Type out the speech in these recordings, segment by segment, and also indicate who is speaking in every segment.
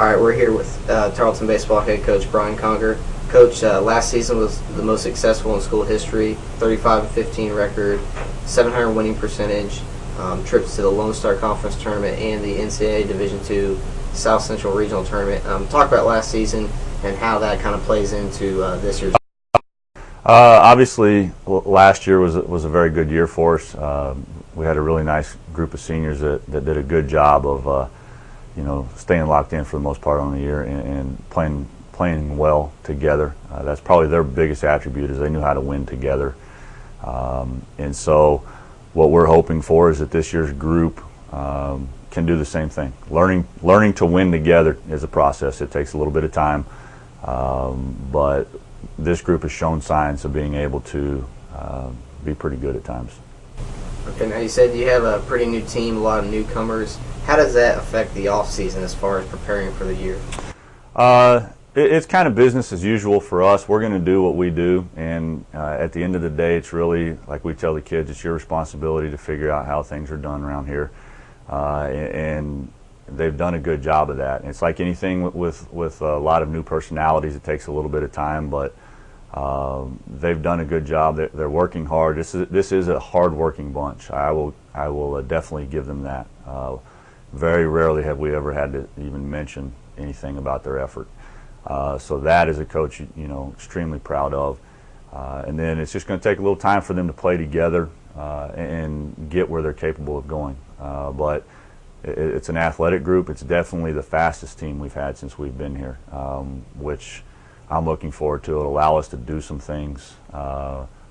Speaker 1: All right, we're here with Tarleton baseball head coach Bryan Conger. Coach, last season was the most successful in school history, 35-15 record, 700 winning percentage, trips to the Lone Star Conference tournament and the NCAA Division II South Central Regional tournament. Talk about last season and how that kind of plays into this year's.
Speaker 2: Obviously, last year was a very good year for us. We had a really nice group of seniors that did a good job of staying locked in for the most part on the year and playing well together. That's probably their biggest attribute, is they knew how to win together. And so what we're hoping for is that this year's group can do the same thing. Learning to win together is a process. It takes a little bit of time, but this group has shown signs of being able to be pretty good at times.
Speaker 1: Okay, now you said you have a pretty new team, a lot of newcomers. How does that affect the off season as far as preparing for the year?
Speaker 2: It's kind of business as usual for us. We're going to do what we do, and at the end of the day, it's really, like we tell the kids, it's your responsibility to figure out how things are done around here. And they've done a good job of that. And it's like anything with a lot of new personalities, it takes a little bit of time, but they've done a good job. They're working hard. This is a hard-working bunch. I will definitely give them that. Very rarely have we ever had to even mention anything about their effort. So that, as a coach, extremely proud of. And then it's just going to take a little time for them to play together and get where they're capable of going. But it's an athletic group. It's definitely the fastest team we've had since we've been here, which I'm looking forward to. It'll allow us to do some things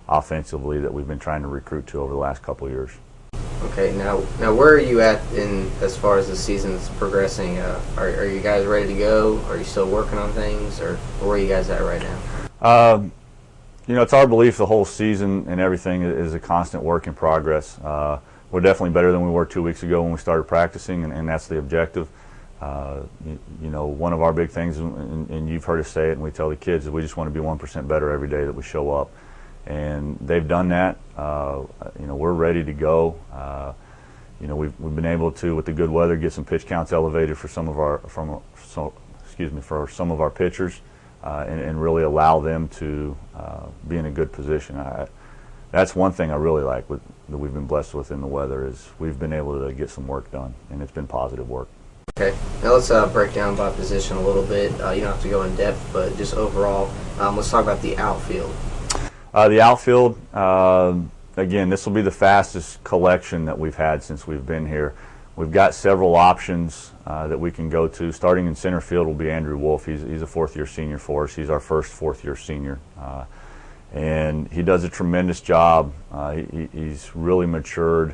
Speaker 2: offensively that we've been trying to recruit to over the last couple of years.
Speaker 1: Okay, now where are you at in as far as the season's progressing? Are you guys ready to go? Are you still working on things, or where are you guys at right now?
Speaker 2: It's our belief the whole season and everything is a constant work in progress. We're definitely better than we were 2 weeks ago when we started practicing, and that's the objective. One of our big things, and you've heard us say it, and we tell the kids, is we just want to be 1% better every day that we show up. And they've done that. We're ready to go. We've been able to, with the good weather, get some pitch counts elevated for some of our pitchers, and really allow them to be in a good position. That's one thing I really like that we've been blessed with in the weather, is we've been able to get some work done, and it's been positive work.
Speaker 1: Okay, now let's break down by position a little bit. You don't have to go in depth, but just overall, let's talk about the outfield.
Speaker 2: The outfield, again, this will be the fastest collection that we've had since we've been here. We've got several options that we can go to. Starting in center field will be Andrew Wolf. He's a fourth-year senior for us. He's our first fourth-year senior. And he does a tremendous job. He's really matured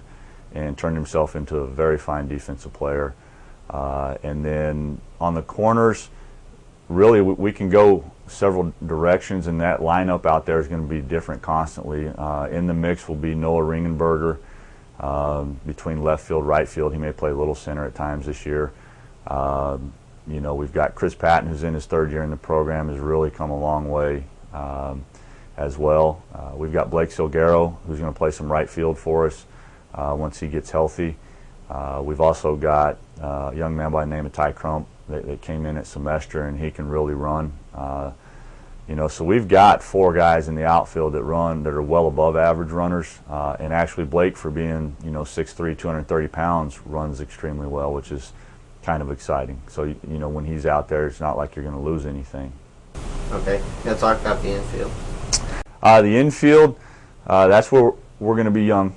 Speaker 2: and turned himself into a very fine defensive player. And then on the corners, really we can go several directions, and that lineup out there is going to be different constantly. In the mix will be Noah Ringenberger between left field, right field. He may play a little center at times this year. We've got Chris Patton, who's in his third year in the program, has really come a long way as well. We've got Blake Silguero, who's going to play some right field for us once he gets healthy. We've also got a young man by the name of Ty Crump that came in at semester, and he can really run. So we've got 4 guys in the outfield that are well above average runners, and actually Blake, for being 6'3", 230 pounds, runs extremely well, which is kind of exciting. So when he's out there, it's not like you're going to lose anything.
Speaker 1: Okay, now talk about the infield.
Speaker 2: The infield, that's where we're going to be young.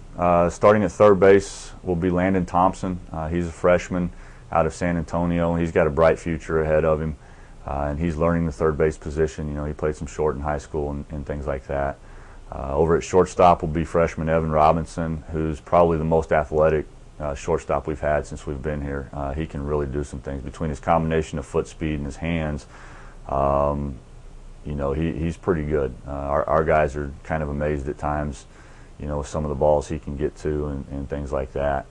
Speaker 2: Starting at third base will be Landon Thompson. He's a freshman out of San Antonio. He's got a bright future ahead of him, and he's learning the third base position. He played some short in high school and things like that. Over at shortstop will be freshman Evan Robinson, who's probably the most athletic shortstop we've had since we've been here. He can really do some things between his combination of foot speed and his hands. He's pretty good. Our guys are kind of amazed at times, with some of the balls he can get to and things like that.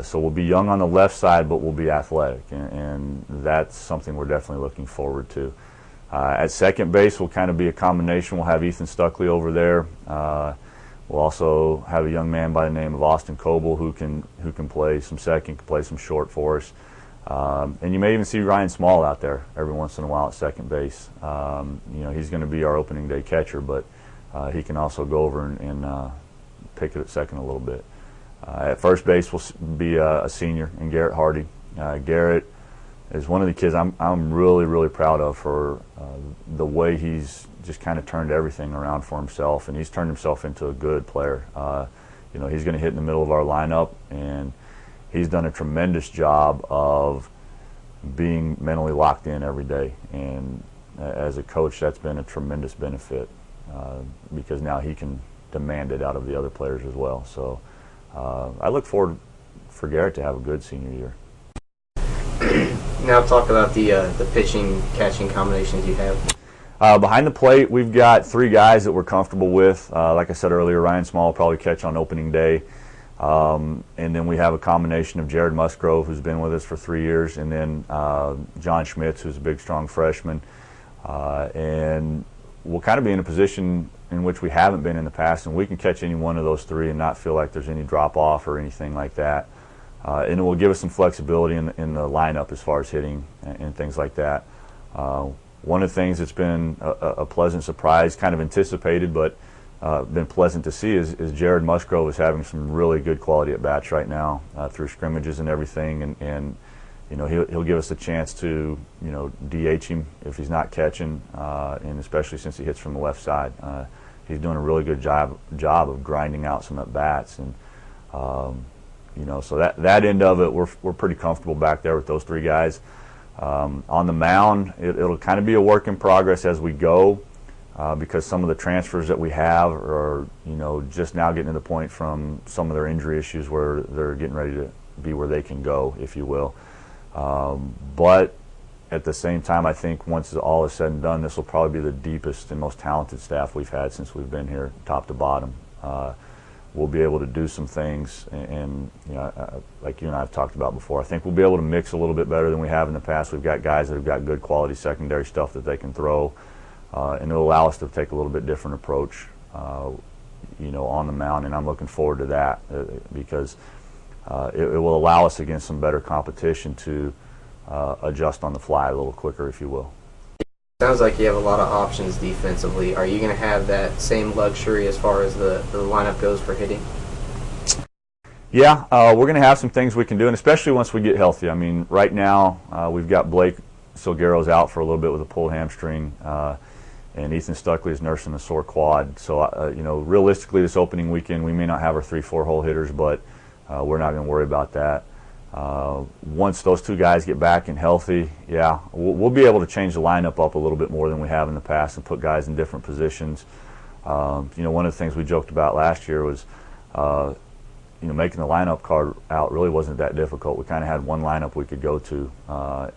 Speaker 2: So we'll be young on the left side, but we'll be athletic, and that's something we're definitely looking forward to. At second base, we'll kind of be a combination. We'll have Ethan Stuckley over there. We'll also have a young man by the name of Austin Coble who can play some second, can play some short for us. And you may even see Ryan Small out there every once in a while at second base. He's going to be our opening day catcher, but he can also go over and pick it at second a little bit. At first base will be a senior in Garrett Hardy. Garrett is one of the kids I'm really, really proud of for the way he's just kind of turned everything around for himself, and he's turned himself into a good player. He's going to hit in the middle of our lineup, and he's done a tremendous job of being mentally locked in every day. And as a coach, that's been a tremendous benefit because now he can demand it out of the other players as well. So I look forward for Garrett to have a good senior year.
Speaker 1: Now talk about the pitching catching combinations you have.
Speaker 2: Behind the plate, we've got 3 guys that we're comfortable with. Like I said earlier, Ryan Small will probably catch on opening day. And then we have a combination of Jared Musgrove, who's been with us for 3 years, and then John Schmitz, who's a big, strong freshman. And we'll kind of be in a position in which we haven't been in the past, and we can catch any one of those 3 and not feel like there's any drop-off or anything like that. And it will give us some flexibility in the lineup as far as hitting and things like that. One of the things that's been a pleasant surprise, kind of anticipated, but been pleasant to see is Jared Musgrove is having some really good quality at bats right now through scrimmages and everything, and he'll give us a chance to DH him if he's not catching, and especially since he hits from the left side. He's doing a really good job of grinding out some at bats, and so that end of it we're pretty comfortable back there with those 3 guys. On the mound, it'll kind of be a work in progress as we go. Because some of the transfers that we have are, just now getting to the point from some of their injury issues where they're getting ready to be where they can go, if you will. But at the same time, I think once all is said and done, this will probably be the deepest and most talented staff we've had since we've been here, top to bottom. We'll be able to do some things, and like you and I have talked about before, I think we'll be able to mix a little bit better than we have in the past. We've got guys that have got good quality secondary stuff that they can throw. And it'll allow us to take a little bit different approach, on the mound, and I'm looking forward to that because it will allow us against some better competition to adjust on the fly a little quicker, if you will.
Speaker 1: Sounds like you have a lot of options defensively. Are you going to have that same luxury as far as the lineup goes for hitting?
Speaker 2: Yeah, we're going to have some things we can do, and especially once we get healthy. I mean, right now we've got Blake Silguero's out for a little bit with a pulled hamstring. And Ethan Stuckley is nursing a sore quad. So, realistically, this opening weekend, we may not have our 3-4 hole hitters, but we're not going to worry about that. Once those 2 guys get back and healthy, yeah, we'll be able to change the lineup up a little bit more than we have in the past and put guys in different positions. One of the things we joked about last year was, making the lineup card out really wasn't that difficult. We kind of had one lineup we could go to.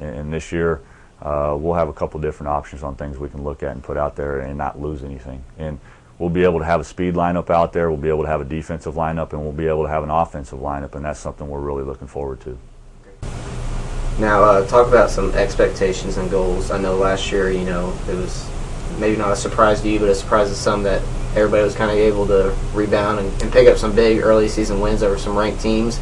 Speaker 2: And this year, we'll have a couple different options on things we can look at and put out there and not lose anything. And we'll be able to have a speed lineup out there, we'll be able to have a defensive lineup, and we'll be able to have an offensive lineup, and that's something we're really looking forward to.
Speaker 1: Now, talk about some expectations and goals. I know last year, it was maybe not a surprise to you, but a surprise to some that everybody was kind of able to rebound and pick up some big early season wins over some ranked teams.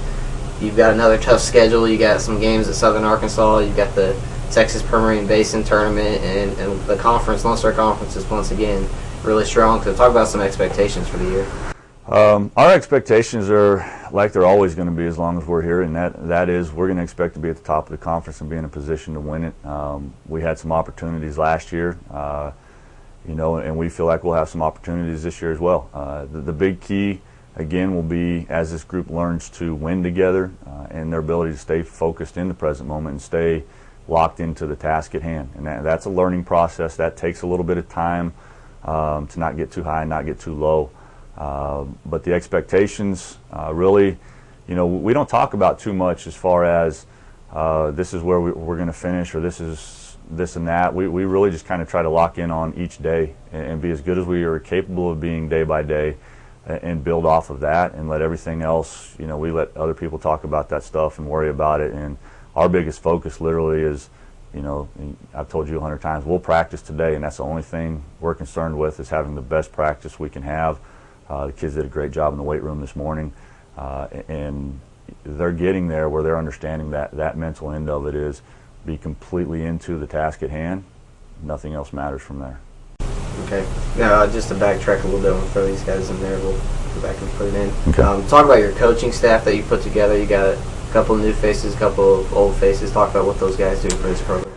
Speaker 1: You've got another tough schedule. You got some games at Southern Arkansas. You've got the Texas Permian Basin tournament, and the conference, Lone Star Conference, is once again really strong. So talk about some expectations for the year.
Speaker 2: Our expectations are like they're always going to be as long as we're here, and that is we're going to expect to be at the top of the conference and be in a position to win it. We had some opportunities last year, and we feel like we'll have some opportunities this year as well. The big key, again, will be as this group learns to win together and their ability to stay focused in the present moment and stay locked into the task at hand. And that's a learning process. That takes a little bit of time to not get too high and not get too low. But the expectations really, we don't talk about too much as far as this is where we're going to finish or this is this and that. We really just kind of try to lock in on each day and be as good as we are capable of being day by day and build off of that and let everything else, we let other people talk about that stuff and worry about it. And our biggest focus literally is, I've told you 100 times, we'll practice today, and that's the only thing we're concerned with is having the best practice we can have. The kids did a great job in the weight room this morning, and they're getting there where they're understanding that mental end of it is be completely into the task at hand. Nothing else matters from there.
Speaker 1: Okay. Now, just to backtrack a little bit, we'll throw these guys in there. We'll go back and put it in.
Speaker 2: Okay.
Speaker 1: Talk about your coaching staff that you put together. You got a couple of new faces, a couple of old faces. Talk about what those guys do for this program.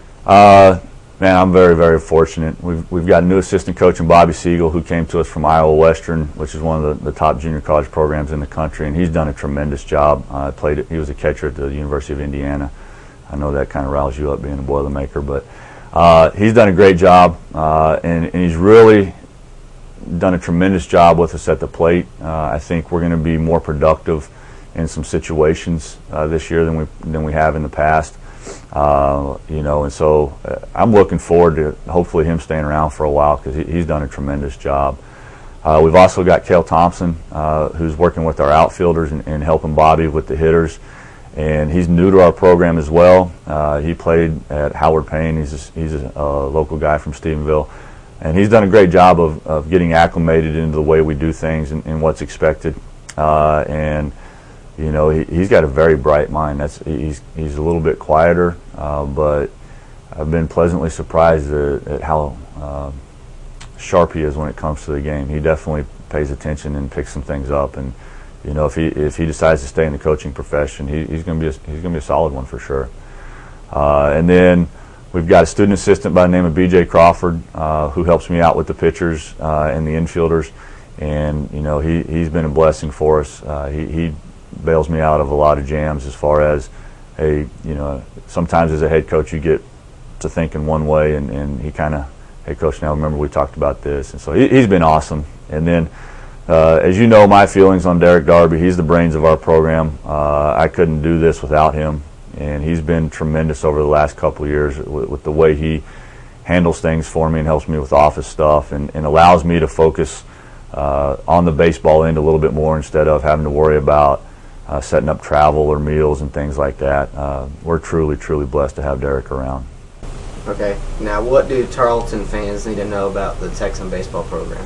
Speaker 2: Man, I'm very, very fortunate. We've got a new assistant coach in Bobby Siegel who came to us from Iowa Western, which is one of the top junior college programs in the country, and he's done a tremendous job. He was a catcher at the University of Indiana. I know that kind of riles you up being a Boilermaker, but he's done a great job, and he's really done a tremendous job with us at the plate. I think we're going to be more productive in some situations this year than we have in the past. And so I'm looking forward to hopefully him staying around for a while because he's done a tremendous job. We've also got Cale Thompson, who's working with our outfielders and helping Bobby with the hitters, and he's new to our program as well. He played at Howard Payne. He's a local guy from Stephenville, and he's done a great job of getting acclimated into the way we do things and what's expected. He's got a very bright mind. He's a little bit quieter, but I've been pleasantly surprised at how sharp he is when it comes to the game. He definitely pays attention and picks some things up. And if he decides to stay in the coaching profession, he's going to be a solid one for sure. And then we've got a student assistant by the name of B.J. Crawford who helps me out with the pitchers and the infielders. And he's been a blessing for us. He bails me out of a lot of jams as far as, sometimes as a head coach you get to thinking one way, and he kind of, hey coach, now remember we talked about this. And so he's been awesome. And then as you know, my feelings on Derek Darby, he's the brains of our program. I couldn't do this without him, and he's been tremendous over the last couple of years with the way he handles things for me and helps me with office stuff and allows me to focus on the baseball end a little bit more instead of having to worry about setting up travel or meals and things like that. We're truly, truly blessed to have Derek around.
Speaker 1: Okay. Now, what do Tarleton fans need to know about the Texan baseball program?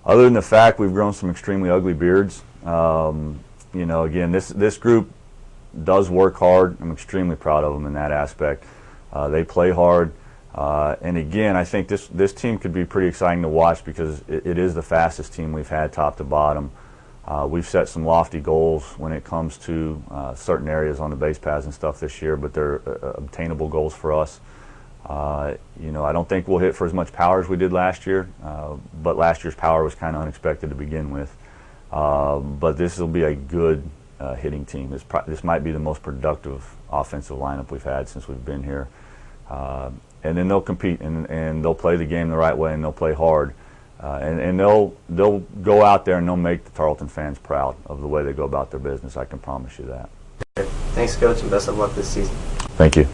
Speaker 2: Other than the fact we've grown some extremely ugly beards, again, this group does work hard. I'm extremely proud of them in that aspect. They play hard. And again, I think this team could be pretty exciting to watch because it is the fastest team we've had top to bottom. We've set some lofty goals when it comes to certain areas on the base paths and stuff this year, but they're obtainable goals for us. I don't think we'll hit for as much power as we did last year, but last year's power was kind of unexpected to begin with. But this will be a good hitting team. This might be the most productive offensive lineup we've had since we've been here. And then they'll compete and they'll play the game the right way and they'll play hard. And they'll go out there and they'll make the Tarleton fans proud of the way they go about their business. I can promise you that.
Speaker 1: Thanks, Coach, and best of luck this season.
Speaker 2: Thank you.